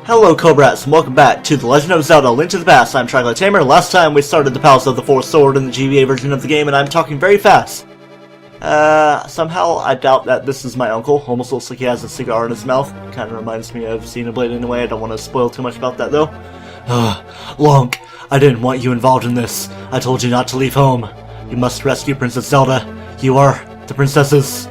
Hello Cobrats, and welcome back to The Legend of Zelda: Link to the Past. I'm TryclydeTamer. Last time we started the Palace of the Fourth Sword in the GBA version of the game, and I'm talking very fast. Somehow I doubt that this is my uncle. Almost looks like he has a cigar in his mouth. Kind of reminds me of Xenoblade in a way. I don't want to spoil too much about that though. Lonk, I didn't want you involved in this. I told you not to leave home. You must rescue Princess Zelda. You are the princesses.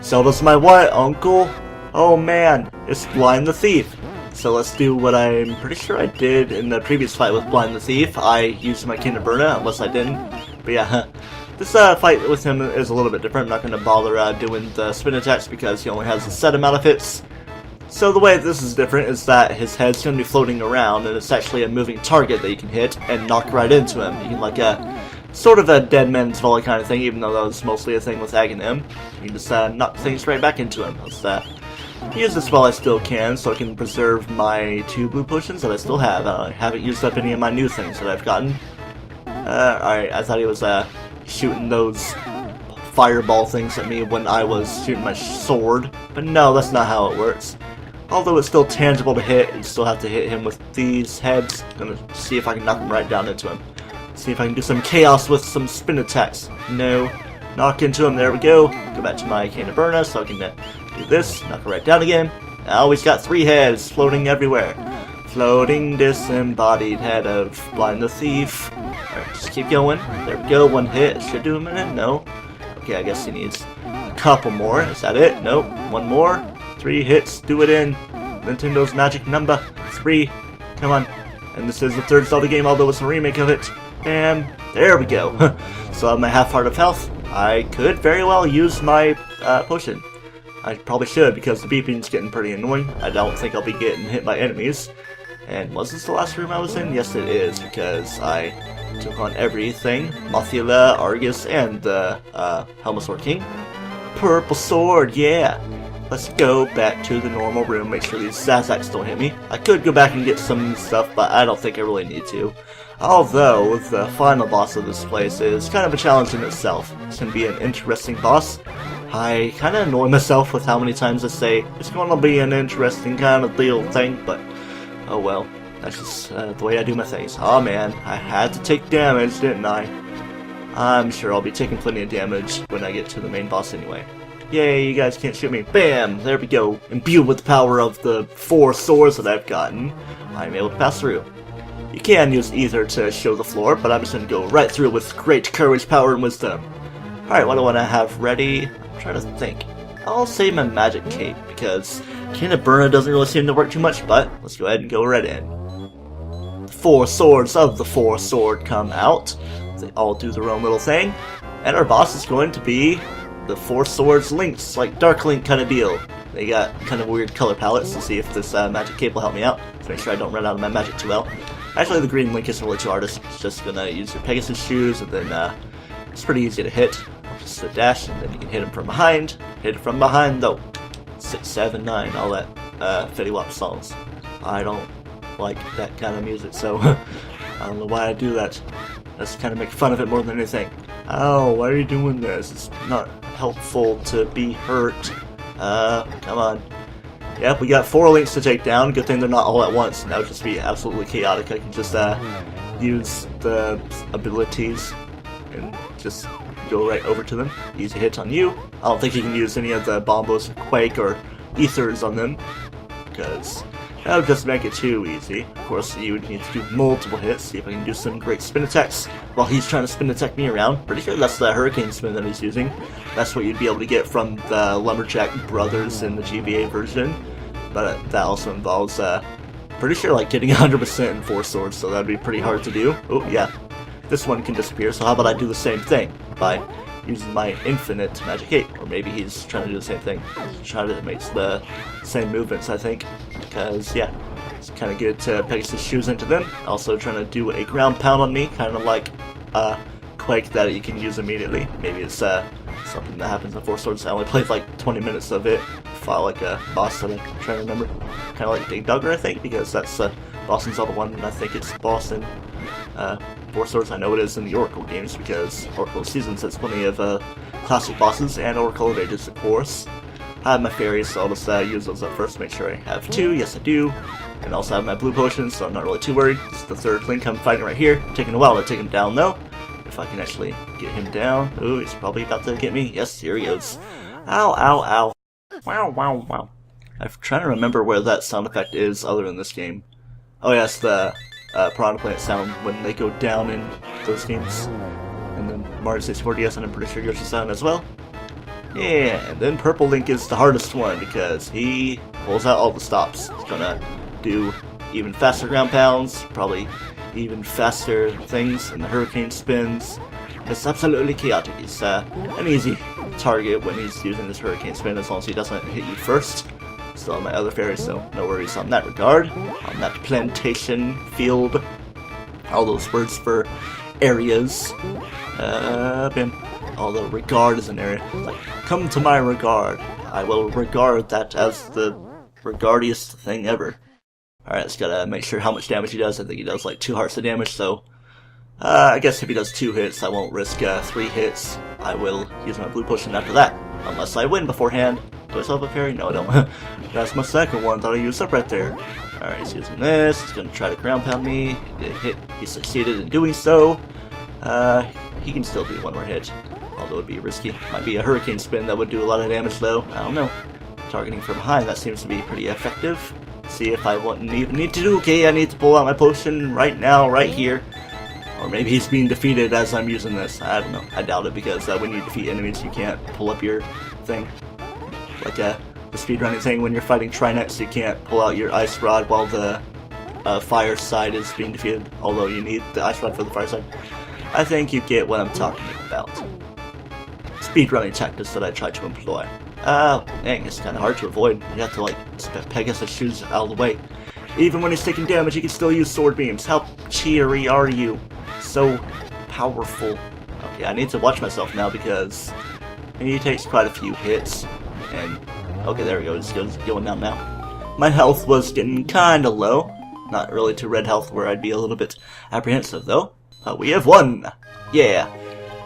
Zelda's my what, uncle? Oh man, it's Blind the Thief. So let's do what I'm pretty sure I did in the previous fight with Blind the Thief. I used my King of Burna, unless I didn't. But yeah, this fight with him is a little bit different. I'm not going to bother doing the spin attacks because he only has a set amount of hits. So the way this is different is that his head's going to be floating around, and it's actually a moving target that you can hit and knock right into him. You can like sort of a dead man's volley kind of thing, even though that was mostly a thing with Aghanim. You can just knock things right back into him. Let's use this while I still can, so I can preserve my 2 blue potions that I still have. I haven't used up any of my new things that I've gotten. Alright, I thought he was shooting those fireball things at me when I was shooting my sword, but no, that's not how it works. Although it's still tangible to hit, you still have to hit him with these heads. I'm gonna see if I can knock him right down into him. See if I can do some chaos with some spin attacks. No. Knock into him, there we go. Go back to my King of Burna so I can do this, knock it right down again. Now he's got 3 heads floating everywhere. Floating disembodied head of Blind the Thief. Alright, just keep going. There we go, 1 hit. Should do him in it? No. Okay, I guess he needs a couple more. Is that it? Nope. 1 more. 3 hits. Do it in. Nintendo's magic number. 3. Come on. And this is the 3rd Zelda game, although it's a remake of it. And there we go. So I have my half heart of health. I could very well use my potion. I probably should, because the beeping's getting pretty annoying. I don't think I'll be getting hit by enemies. And was this the last room I was in? Yes, it is, because I took on everything. Mothula, Argus, and the Helmasaur King. Purple sword, yeah! Let's go back to the normal room, make sure these Zazaks don't hit me. I could go back and get some stuff, but I don't think I really need to. Although, the final boss of this place is kind of a challenge in itself. It's going to be an interesting boss. I kind of annoy myself with how many times I say, it's going to be an interesting kind of deal thing, but oh well. That's just the way I do my things. Oh man, I had to take damage, didn't I? I'm sure I'll be taking plenty of damage when I get to the main boss anyway. Yay, you guys can't shoot me. Bam! There we go. Imbued with the power of the 4 swords that I've gotten, I'm able to pass through. You can use either to show the floor, but I'm just going to go right through with great courage, power, and wisdom. Alright, what do I want to have ready? I'm trying to think. I'll save my magic cape, because King of Burna doesn't really seem to work too much, but let's go ahead and go right in. The 4 swords of the 4 sword come out. They all do their own little thing. And our boss is going to be the 4 swords links, like Dark Link kind of deal. They got kind of weird color palettes to see if this magic cape will help me out. To make sure I don't run out of my magic too well. Actually, the green link isn't really too hard. It's just gonna use your Pegasus shoes, and then it's pretty easy to hit. Just a dash, and then you can hit him from behind. Hit it from behind, though. 6, 7, 9, all that Fetty Wap songs. I don't like that kind of music, so I don't know why I do that. Let's kind of make fun of it more than anything. Oh, why are you doing this? It's not helpful to be hurt. Come on. Yep, we got 4 links to take down. Good thing they're not all at once. That would just be absolutely chaotic. I can just use the abilities and just go right over to them. Easy hit on you. I don't think you can use any of the Bombos, Quake, or Ethers on them, because that would just make it too easy. Of course, you would need to do multiple hits. See if I can do some great spin attacks while he's trying to spin attack me around. Pretty sure that's the Hurricane Spin that he's using. That's what you'd be able to get from the Lumberjack brothers in the GBA version. But that also involves, pretty sure, like getting 100% in 4 swords, so that'd be pretty hard to do. Oh, yeah. This one can disappear, so how about I do the same thing by using my infinite magic cape? Or maybe he's trying to do the same thing. Try to make the same movements, I think. Because, yeah, it's kind of good to Pegasus shoes into them. Also trying to do a ground pound on me, kind of like Quake that you can use immediately. Maybe it's something that happens in 4 swords. I only played like 20 minutes of it. Fought like a boss that I'm trying to remember. Kind of like Dig Dugger, I think, because that's boss in Zelda 1, and I think it's boss in 4 swords. I know it is in the Oracle games, because Oracle of Seasons has plenty of classic bosses, and Oracle of Ages, of course. I have my fairies, so I'll just use those up first to make sure I have 2. Yes, I do. And also have my blue potions, so I'm not really too worried. This is the third Link I'm fighting right here. Taking a while to take him down, though. If I can actually get him down. Ooh, he's probably about to get me. Yes, here he goes. Ow, ow, ow. Wow, wow, wow. I'm trying to remember where that sound effect is other than this game. Oh, yes, the Piranha Plant sound when they go down in those games. And then Mario 64 DS, and I'm pretty sure yours is sound as well. Yeah, and then Purple Link is the hardest one because he pulls out all the stops. He's gonna do even faster ground pounds, probably even faster things, and the hurricane spins. It's absolutely chaotic. He's an easy target when he's using this hurricane spin as long as he doesn't hit you first. Still have my other fairies, so no worries on that regard. On that plantation field, all those words for areas. Although regard is an area. Like, come to my regard. I will regard that as the regardiest thing ever. Alright, just gotta make sure how much damage he does. I think he does like 2 hearts of damage, so I guess if he does 2 hits, I won't risk 3 hits. I will use my blue potion after that, unless I win beforehand. Do I still have a fairy? No, I don't. That's my second one. Thought I used up right there. Alright, he's using this. He's gonna try to ground pound me. He did hit. He succeeded in doing so. He can still do 1 more hit, although it'd be risky. Might be a hurricane spin that would do a lot of damage, though. I don't know. Targeting from behind, that seems to be pretty effective. See if I wouldn't even need to do. Okay, I need to pull out my potion right now, right here. Or maybe he's being defeated as I'm using this. I don't know. I doubt it, because when you defeat enemies, you can't pull up your thing. Like the speedrunning thing when you're fighting Trinex, you can't pull out your ice rod while the fire side is being defeated. Although you need the ice rod for the fire side. I think you get what I'm talking about. Speedrunning tactics that I try to employ. Dang, it's kind of hard to avoid. You have to, like, Pegasus shoes out of the way. Even when he's taking damage, he can still use sword beams. How cheery are you? So powerful. Okay, I need to watch myself now because he takes quite a few hits. And, okay, there we go. It's going down now. My health was getting kind of low. Not really to red health where I'd be a little bit apprehensive, though. We have won! Yeah!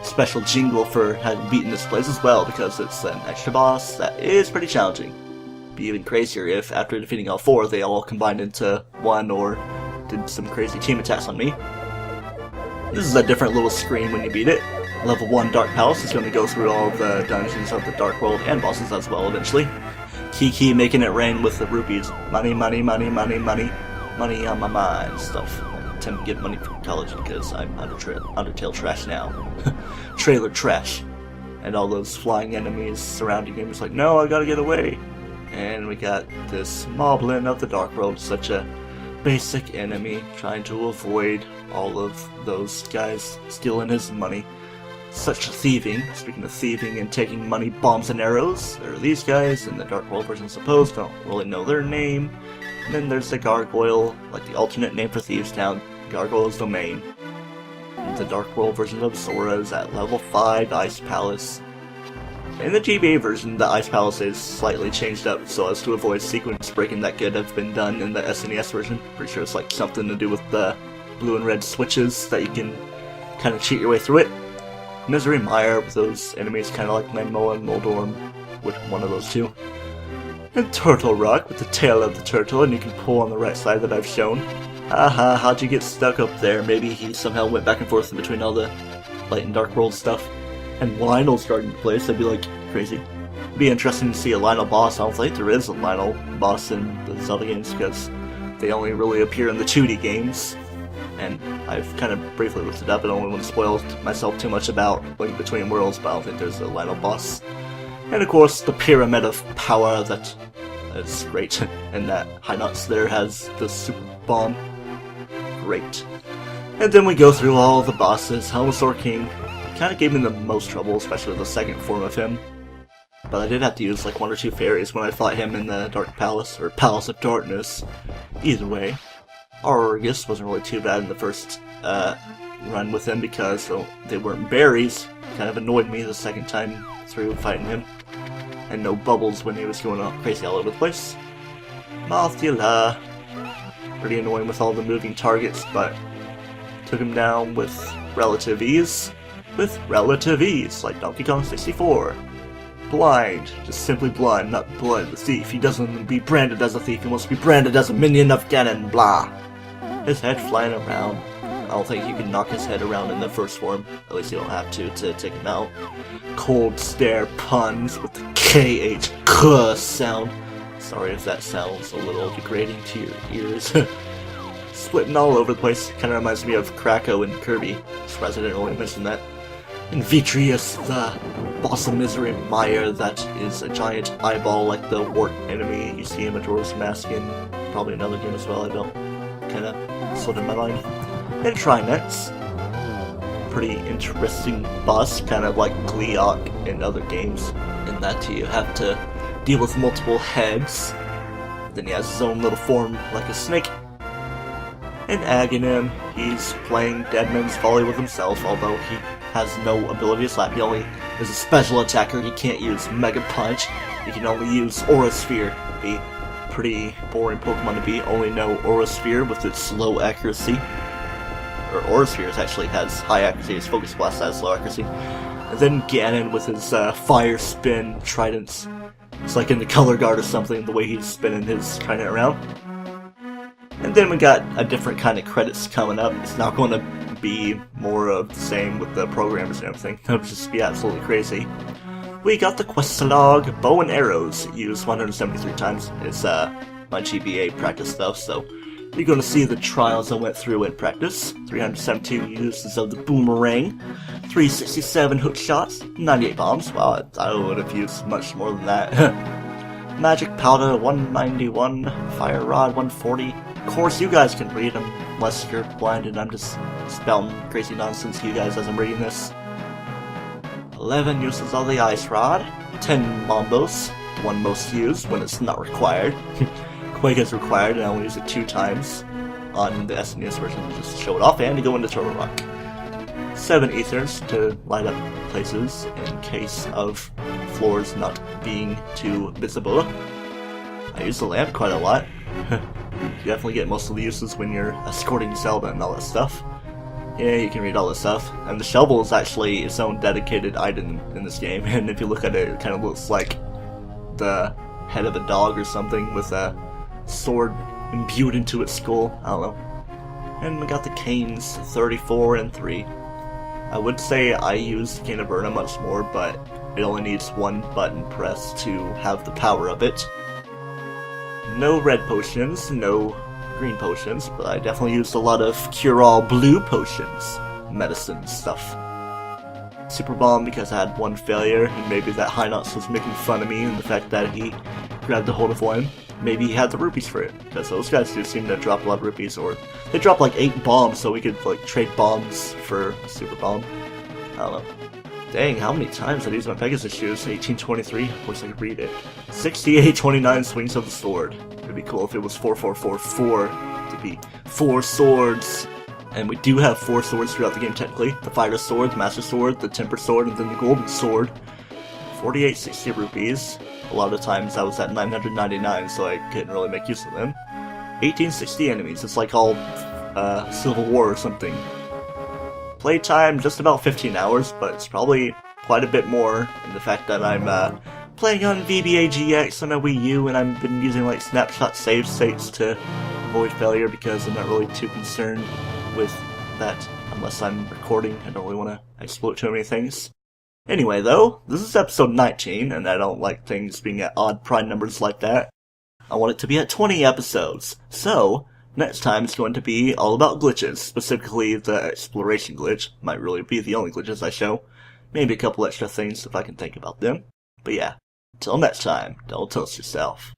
Special jingle for having beaten this place as well, because it's an extra boss that is pretty challenging. Be even crazier if, after defeating all 4, they all combined into 1 or did some crazy team attacks on me. This is a different little screen when you beat it. Level 1 Dark Palace is going to go through all the dungeons of the Dark World and bosses as well eventually. Kiki making it rain with the rupees. Money, money, money, money, money. Money on my mind stuff. Attempt to get money from college because I'm Undertale trash now. Trailer trash. And all those flying enemies surrounding him. It's like, no, I gotta get away. And we got this moblin of the Dark World, such a basic enemy, trying to avoid all of those guys stealing his money. Such thieving. Speaking of thieving and taking money, bombs and arrows, there are these guys in the Dark World version, I suppose. Don't really know their name. And then there's the Gargoyle, like the alternate name for Thieves Town, Gargoyle's Domain. And the Dark World version of Sora's at level 5 Ice Palace. In the GBA version, the Ice Palace is slightly changed up so as to avoid sequence breaking that could have been done in the SNES version. Pretty sure it's like something to do with the blue and red switches that you can kind of cheat your way through it. Misery Mire with those enemies kind of like Menmo and Moldorm, with one of those two. And Turtle Rock with the tail of the turtle, and you can pull on the right side that I've shown. Haha, how'd you get stuck up there? Maybe he somehow went back and forth in between all the Light and Dark World stuff. And Lionel's starting to play, so that'd be like crazy. It'd be interesting to see a Lionel boss. I don't think there is a Lionel boss in the Zelda games because they only really appear in the 2D games. And I've kind of briefly looked it up. I don't want to spoil myself too much about Link Between Worlds, but I don't think there's a Lionel boss. And of course, the Pyramid of Power that is great. And that High Nuts there has the Super Bomb. Great. And then we go through all the bosses. Helmasaur King kind of gave me the most trouble, especially the second form of him. But I did have to use like 1 or 2 fairies when I fought him in the Dark Palace, or Palace of Darkness. Either way. Argus wasn't really too bad in the first run with him because they weren't berries. Kind of annoyed me the second time through fighting him. And no bubbles when he was going all crazy all over the place. Mothula. Pretty annoying with all the moving targets, but took him down with relative ease. With relative ease, like Donkey Kong 64. Blind. Just simply blind, not blood. The thief. He doesn't want to be branded as a thief. He wants to be branded as a minion of Ganon. Blah. His head flying around. I don't think you can knock his head around in the first form. At least you don't have to take him out. Cold stare puns with the KH sound. Sorry if that sounds a little degrading to your ears. Splitting all over the place. Kind of reminds me of Krakow and Kirby. Surprised I didn't really mention that. And Vitreous, the boss of Misery Mire, that is a giant eyeball like the wart enemy you see in Majora's Mask in probably another game as well. I don't kind of sort in my mind. And Trinets. Pretty interesting boss, kind of like Gleeok in other games, in that you have to deal with multiple heads. Then he has his own little form like a snake. And Aghanim, he's playing Deadman's Folly with himself, although he has no ability to slap. He only is a special attacker. He can't use Mega Punch. He can only use Aura Sphere. A pretty boring Pokemon to beat. Only know Aura Sphere with its slow accuracy. Or Aura Sphere actually has high accuracy. His Focus Blast has low accuracy. And then Ganon with his Fire Spin Tridents. It's like in the Color Guard or something, the way he's spinning his Trident around. And then we got a different kind of credits coming up. It's not going to be more of the same with the programmers and everything. It'll just be absolutely crazy. We got the quest log, bow and arrows, used 173 times. It's my GBA practice stuff, so you're going to see the trials I went through in practice. 372 uses of the boomerang, 367 hook shots, 98 bombs. Wow, I would have used much more than that. Magic powder, 191, fire rod, 140. Of course, you guys can read them, unless you're blinded. I'm just spouting crazy nonsense to you guys as I'm reading this. 11 uses of the ice rod, 10 bombos, the one most used when it's not required. Quake is required, and I only use it 2 times on the SNES version to just show it off and to go into Turtle Rock. 7 ethers to light up places in case of floors not being too visible. I use the lamp quite a lot. You definitely get most of the uses when you're escorting Zelda and all that stuff. Yeah, you can read all this stuff. And the shovel is actually its own dedicated item in this game, and if you look at it, it kind of looks like the head of a dog or something with a sword imbued into its skull. I don't know. And we got the canes, 34 and 3. I would say I use Cane of Verna much more, but it only needs 1 button press to have the power of it. No red potions, no green potions, but I definitely used a lot of cure-all blue potions, medicine stuff. Super Bomb because I had 1 failure, and maybe that Hinox was making fun of me and the fact that he grabbed a hold of 1. Maybe he had the rupees for it, because those guys do seem to drop a lot of rupees, or they drop like 8 bombs, so we could like trade bombs for a Super Bomb. I don't know. Dang, how many times did I use my Pegasus shoes? 1823, of course I could read it. 6829 swings of the sword. It'd be cool if it was 4444 to be 4 swords. And we do have 4 swords throughout the game technically. The Fire Sword, the Master Sword, the Temper Sword, and then the Golden Sword. 4860 rupees. A lot of times I was at 999, so I couldn't really make use of them. 1860 enemies. It's like all Civil War or something. Playtime just about 15 hours, but it's probably quite a bit more in the fact that I'm playing on VBA GX on a Wii U, and I've been using like snapshot save states to avoid failure because I'm not really too concerned with that unless I'm recording. I don't really want to exploit too many things. Anyway though, this is episode 19, and I don't like things being at odd prime numbers like that. I want it to be at 20 episodes, so next time it's going to be all about glitches, specifically the exploration glitch. Might really be the only glitches I show. Maybe a couple extra things if I can think about them. But yeah, until next time, don't toast yourself.